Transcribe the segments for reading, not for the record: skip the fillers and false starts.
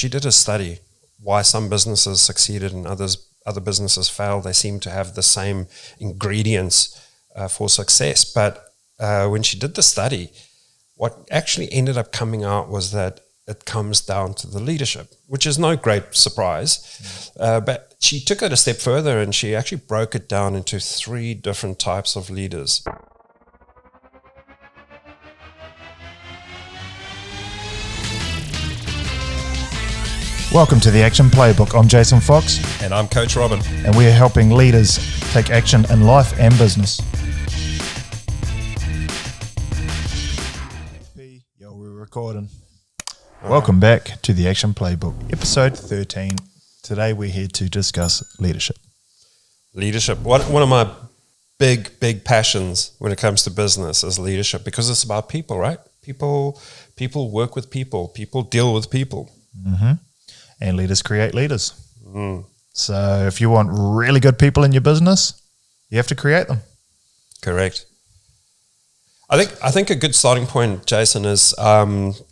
she did a study why some businesses succeeded and other businesses failed. They seem to have the same ingredients for success. But when she did the study, what actually ended up coming out was that it comes down to the leadership, which is no great surprise. But she took it a step further and she actually broke it down into 3 different types of leaders. Welcome to the Action Playbook. I'm Jason Fox. And I'm Coach Robin. And we are helping leaders take action in life and business. Yo, we're recording. Welcome back to the Action Playbook, episode 13. Today we're here to discuss leadership. Leadership. One of my big passions when it comes to business is leadership, because it's about people, right? People work with people. People deal with people. Mm-hmm. And leaders create leaders. So if you want really good people in your business, you have to create them. Correct. I think a good starting point, Jason, is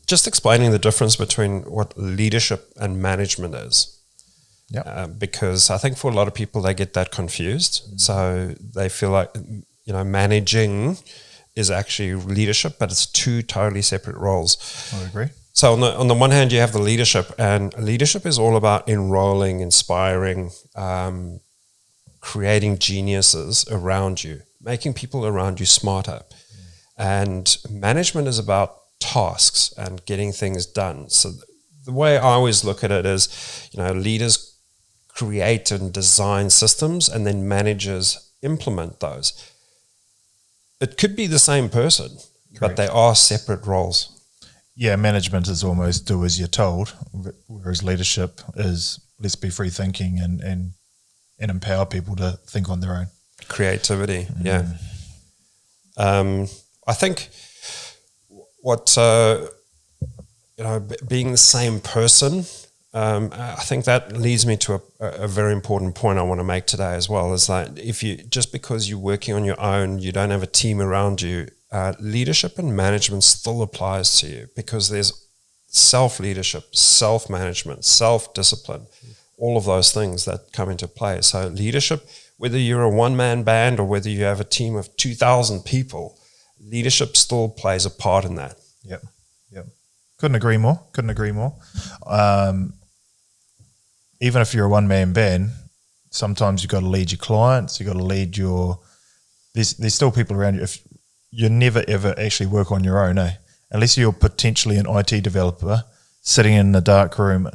just explaining the difference between what leadership and management is. Yeah. Because I think for a lot of people, they get that confused. So they feel like, managing is actually leadership, but it's 2 totally separate roles. I agree. So on the one hand, you have the leadership, and leadership is all about enrolling, inspiring, creating geniuses around you, making people around you smarter. And management is about tasks and getting things done. So the way I always look at it is, leaders create and design systems, and then managers implement those. It could be the same person, but they are separate roles. Yeah, management is almost do as you're told, whereas leadership is let's be free thinking and empower people to think on their own. Creativity, yeah. I think what being the same person, I think that leads me to a very important point I want to make today as well. Is that just because you're working on your own, you don't have a team around you. Leadership and management still applies to you, because there's self-leadership, self-management, self-discipline, all of those things that come into play. So leadership, whether you're a one-man band or whether you have a team of 2,000 people, leadership still plays a part in that. Yep. Couldn't agree more. Even if you're a one-man band, sometimes you've got to lead your clients, you've got to lead there's still people around you. If you never, ever actually work on your own, unless you're potentially an IT developer sitting in a dark room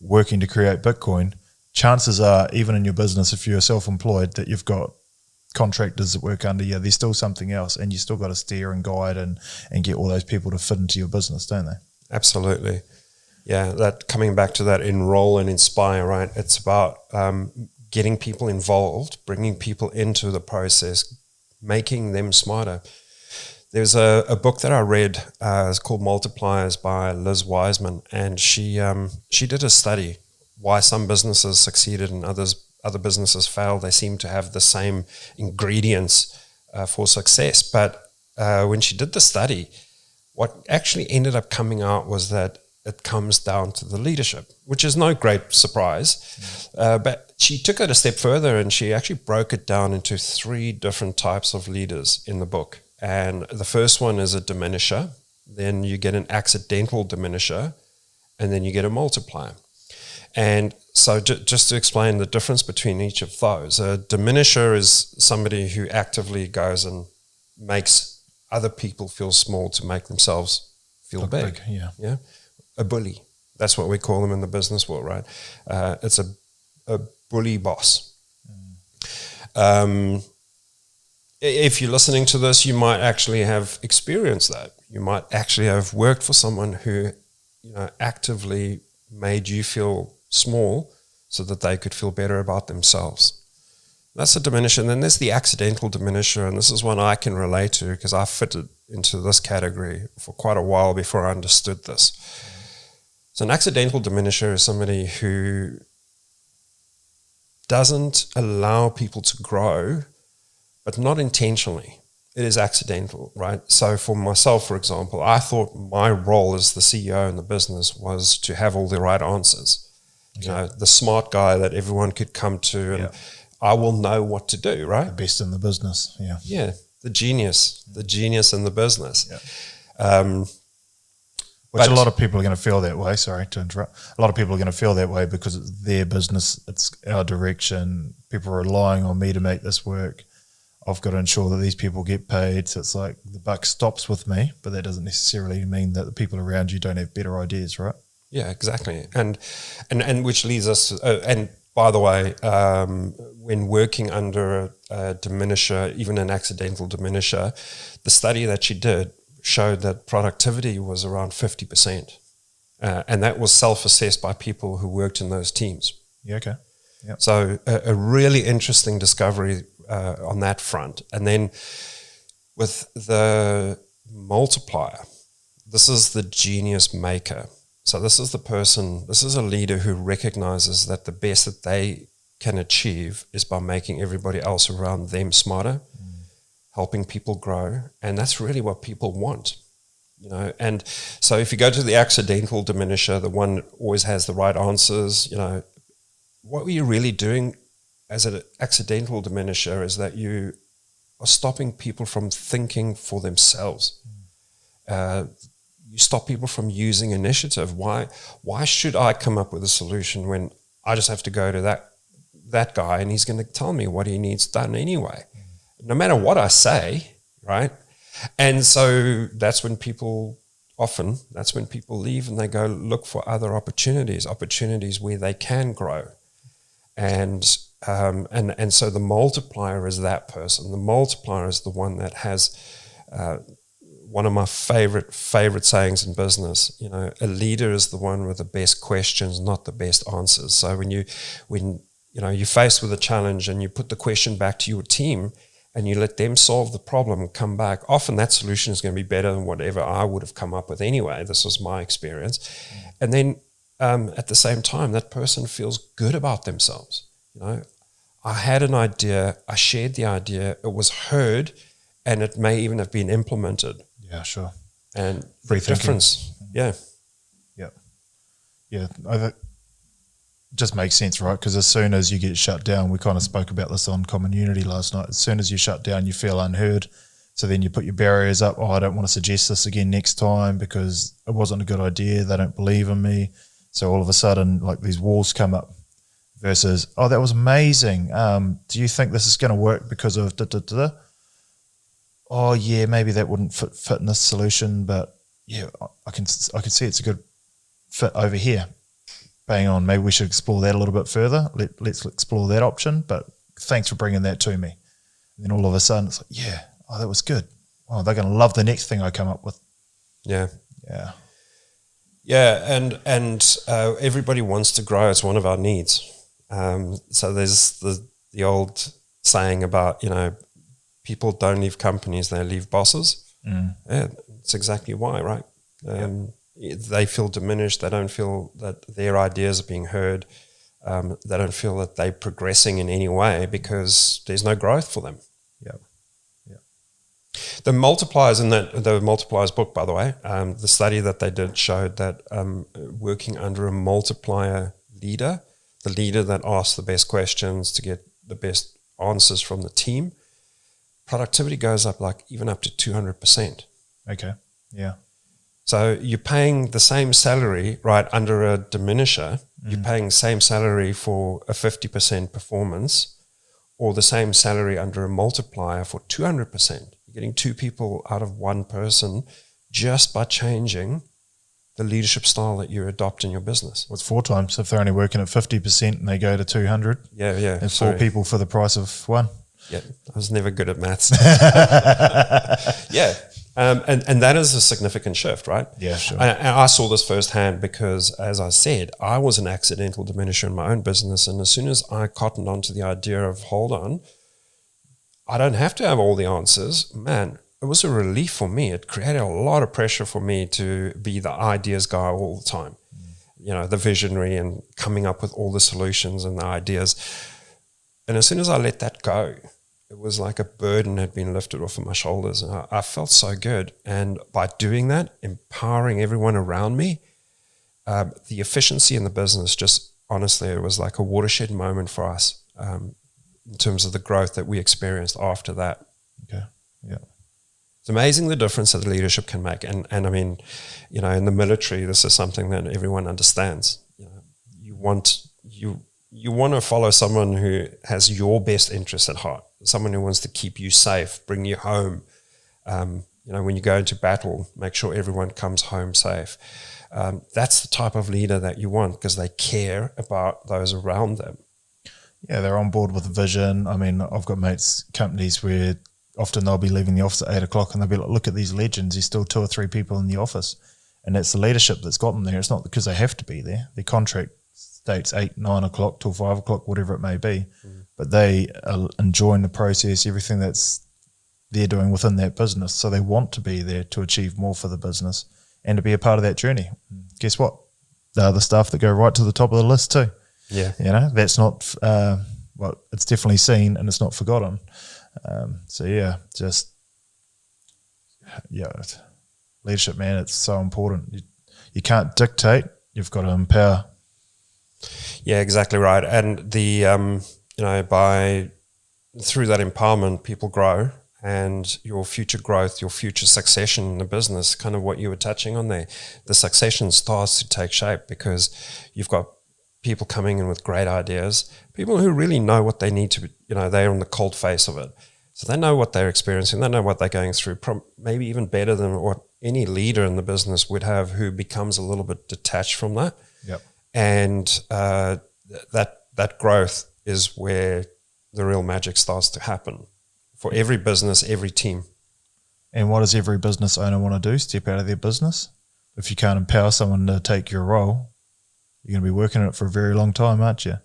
working to create Bitcoin, chances are, even in your business, if you're self-employed, that you've got contractors that work under you, there's still something else, and you still got to steer and guide and get all those people to fit into your business, don't they? Absolutely. Yeah, that coming back to that enroll and inspire, right? It's about getting people involved, bringing people into the process, making them smarter. There's a book that I read, it's called Multipliers by Liz Wiseman, and she did a study why some businesses succeeded and other businesses failed. They seem to have the same ingredients for success. But when she did the study, what actually ended up coming out was that it comes down to the leadership, which is no great surprise. But she took it a step further and she actually broke it down into 3 different types of leaders in the book. And the first one is a diminisher, then you get an accidental diminisher, and then you get a multiplier. And so just to explain the difference between each of those, a diminisher is somebody who actively goes and makes other people feel small to make themselves feel big. Yeah. A bully. That's what we call them in the business world, right? It's a bully boss. If you're listening to this, you might actually have experienced that. You might actually have worked for someone who, actively made you feel small so that they could feel better about themselves. That's a diminisher. And then there's the accidental diminisher, and this is one I can relate to because I fitted into this category for quite a while before I understood this. So an accidental diminisher is somebody who doesn't allow people to grow, but not intentionally. It is accidental, right? So for myself, for example, I thought my role as the CEO in the business was to have all the right answers. You know, the smart guy that everyone could come to, and I will know what to do, right? The best in the business, Yeah, the genius in the business. Which a lot of people are going to feel that way. Sorry to interrupt. A lot of people are going to feel that way because it's their business. It's our direction. People are relying on me to make this work. I've got to ensure that these people get paid. So it's like the buck stops with me, but that doesn't necessarily mean that the people around you don't have better ideas, right? Yeah, exactly. And which leads us, and by the way, when working under a diminisher, even an accidental diminisher, the study that she did showed that productivity was around 50%. And that was self-assessed by people who worked in those teams. Yeah, okay. Yep. So a really interesting discovery on that front. And then with the multiplier, this is the genius maker. So this is the person, this is a leader who recognizes that the best that they can achieve is by making everybody else around them smarter, helping people grow. And that's really what people want, you know. And so if you go to the accidental diminisher, the one that always has the right answers, you know, what were you really doing as an accidental diminisher is that you are stopping people from thinking for themselves. You stop people from using initiative. Why should I come up with a solution when I just have to go to that guy and he's going to tell me what he needs done anyway, no matter what I say, right? And so that's when people leave and they go look for other opportunities where they can grow. And so the multiplier is that person. The multiplier is the one that has one of my favorite sayings in business. You know, a leader is the one with the best questions, not the best answers. So when you're faced with a challenge and you put the question back to your team and you let them solve the problem and come back, often that solution is going to be better than whatever I would have come up with anyway. This was my experience. And then at the same time, that person feels good about themselves. You know, I had an idea, I shared the idea, it was heard, and it may even have been implemented. Yeah, sure. And the difference, yeah. It just makes sense, right? Because as soon as you get shut down, we kind of spoke about this on Common Unity last night. As soon as you shut down, you feel unheard. So then you put your barriers up. Oh, I don't want to suggest this again next time because it wasn't a good idea. They don't believe in me. So all of a sudden, like these walls come up versus, oh, that was amazing. Do you think this is going to work because of da-da-da-da? Oh, yeah, maybe that wouldn't fit in this solution, but yeah, I can see it's a good fit over here. Bang on, maybe we should explore that a little bit further. Let's explore that option, but thanks for bringing that to me. And then all of a sudden it's like, yeah, oh, that was good. Oh, they're going to love the next thing I come up with. Yeah. And everybody wants to grow. It's one of our needs. So there's the old saying about, you know, people don't leave companies, they leave bosses. Yeah, it's exactly why, right? They feel diminished. They don't feel that their ideas are being heard. They don't feel that they're progressing in any way because there's no growth for them. The multipliers in the multipliers book, by the way, the study that they did showed that working under a multiplier leader, the leader that asks the best questions to get the best answers from the team, productivity goes up even up to 200%. Okay, yeah. So you're paying the same salary, right, under a diminisher, you're paying the same salary for a 50% performance or the same salary under a multiplier for 200%. You're getting two people out of one person just by changing the leadership style that you adopt in your business. Well, it's 4 times. If they're only working at 50% and they go to 200. Yeah. And 4 people for the price of 1. Yeah, I was never good at maths. Yeah. And that is a significant shift, right? Yeah, sure. And I saw this firsthand because, as I said, I was an accidental diminisher in my own business. And as soon as I cottoned onto the idea of, hold on, I don't have to have all the answers, man, it was a relief for me. It created a lot of pressure for me to be the ideas guy all the time, you know, the visionary and coming up with all the solutions and the ideas. And as soon as I let that go, it was like a burden had been lifted off of my shoulders. And I felt so good. And by doing that, empowering everyone around me, the efficiency in the business, just honestly, it was like a watershed moment for us in terms of the growth that we experienced after that. Okay. Yeah. It's amazing the difference that leadership can make. And I mean, you know, in the military, this is something that everyone understands. You know, you want to follow someone who has your best interest at heart, someone who wants to keep you safe, bring you home. You know, when you go into battle, make sure everyone comes home safe. That's the type of leader that you want, because they care about those around them. Yeah, they're on board with the vision. I mean, I've got mates, companies where often they'll be leaving the office at 8 o'clock and they'll be like, look at these legends. There's still 2 or 3 people in the office. And that's the leadership that's got them there. It's not because they have to be there. Their contract states 8, 9 o'clock till 5 o'clock, whatever it may be. But they are enjoying the process, everything that's they're doing within that business. So they want to be there to achieve more for the business and to be a part of that journey. Guess what? They're the staff that go right to the top of the list too. Yeah. You know, that's not, well, it's definitely seen and it's not forgotten. So yeah, just, yeah, leadership, man, it's so important. You can't dictate, you've got to empower. Yeah, exactly right. And the, you know, through that empowerment, people grow, and your future growth, your future succession in the business, kind of what you were touching on there, the succession starts to take shape because you've got people coming in with great ideas, people who really know what they need to, you know, they're on the cold face of it. So they know what they're experiencing, they know what they're going through, maybe even better than what any leader in the business would have, who becomes a little bit detached from that. Yep. And that growth is where the real magic starts to happen for every business, every team. And what does every business owner want to do? Step out of their business? If you can't empower someone to take your role, you're going to be working in it for a very long time, aren't you?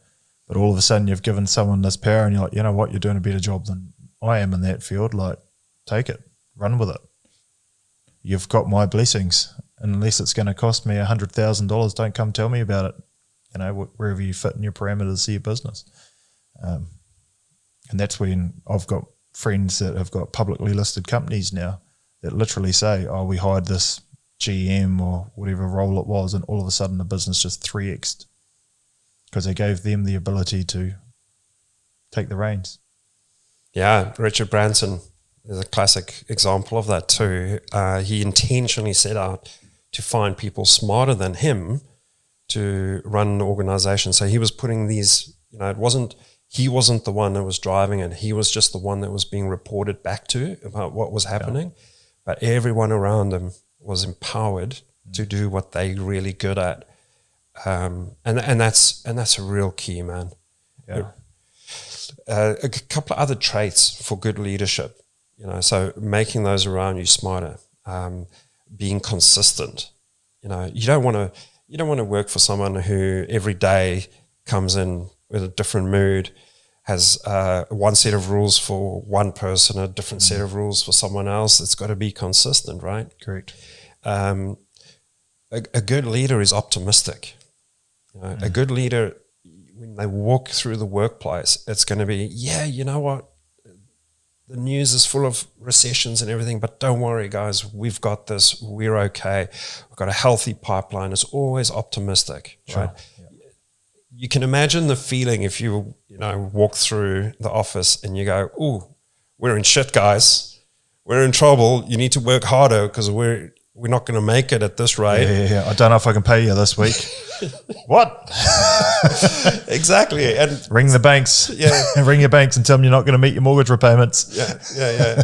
But all of a sudden you've given someone this power and you're like, you know what, you're doing a better job than I am in that field. Like, take it, run with it. You've got my blessings. Unless it's going to cost me $100,000, don't come tell me about it. You know, wherever you fit in your parameters of your business. And that's when I've got friends that have got publicly listed companies now that literally say, oh, we hired this GM or whatever role it was, and all of a sudden the business just 3x'd because they gave them the ability to take the reins. Yeah, Richard Branson is a classic example of that too. He intentionally set out to find people smarter than him to run an organization. So he was putting these, you know, he wasn't the one that was driving it. He was just the one that was being reported back to about what was happening. Yeah. But everyone around him was empowered to do what they're really good at. And that's a real key, man. Yeah. A couple of other traits for good leadership, you know, so making those around you smarter, being consistent. You know, you don't want to work for someone who every day comes in with a different mood, has one set of rules for one person, a different set of rules for someone else. It's got to be consistent, right? Correct. A good leader is optimistic. You know, a good leader, when they walk through the workplace, it's going to be, yeah, you know what? The news is full of recessions and everything, but don't worry, guys. We've got this. We're okay. We've got a healthy pipeline. It's always optimistic, sure. Right? Yeah. You can imagine the feeling if you walk through the office and you go, "Ooh, we're in shit, guys. We're in trouble. You need to work harder because we're not going to make it at this rate." Yeah. I don't know if I can pay you this week. What? Exactly. And ring the banks. Yeah. Ring your banks and tell them you're not going to meet your mortgage repayments. Yeah.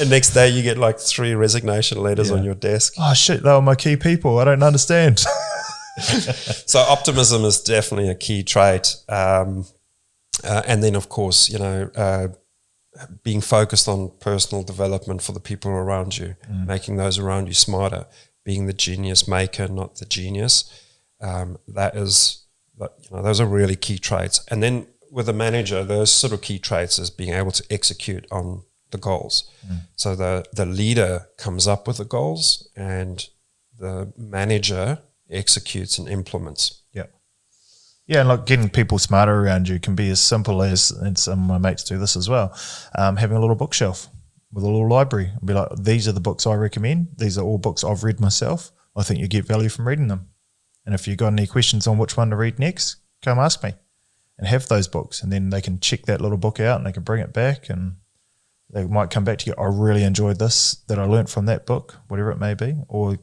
And next day you get like 3 resignation letters on your desk. Oh shit, they were my key people. I don't understand. So optimism is definitely a key trait. And then of course, being focused on personal development for the people around you, making those around you smarter, being the genius maker, not the genius. Those are really key traits. And then with a manager, those sort of key traits is being able to execute on the goals. So the leader comes up with the goals and the manager executes and implements. Yeah, and like getting people smarter around you can be as simple as, and some of my mates do this as well, having a little bookshelf with a little library. And be like, these are the books I recommend. These are all books I've read myself. I think you get value from reading them. And if you've got any questions on which one to read next, come ask me. And have those books. And then they can check that little book out and they can bring it back and they might come back to you, I really enjoyed this, that I learnt from that book, whatever it may be. Or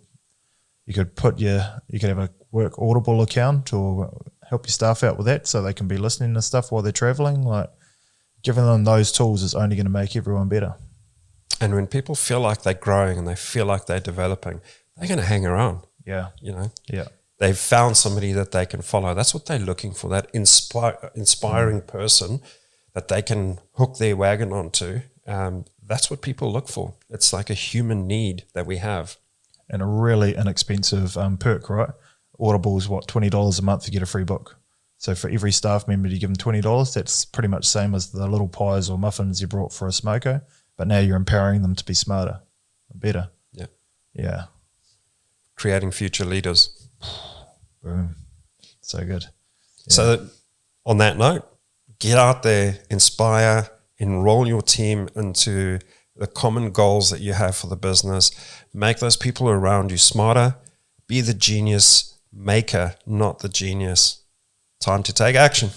you could have a work Audible account or help your staff out with that so they can be listening to stuff while they're traveling. Like, giving them those tools is only going to make everyone better. And when people feel like they're growing and they feel like they're developing, they're going to hang around. Yeah. Yeah. They've found somebody that they can follow. That's what they're looking for, that inspiring person that they can hook their wagon onto. That's what people look for. It's like a human need that we have. And a really inexpensive perk, right? Audible's $20 a month to get a free book. So for every staff member you give them $20, that's pretty much the same as the little pies or muffins you brought for a smoko. But now you're empowering them to be smarter, better. Yeah. Yeah. Creating future leaders. Boom. So good. Yeah. So on that note, get out there, inspire, enroll your team into the common goals that you have for the business. Make those people around you smarter. Be the genius maker, not the genius. Time to take action.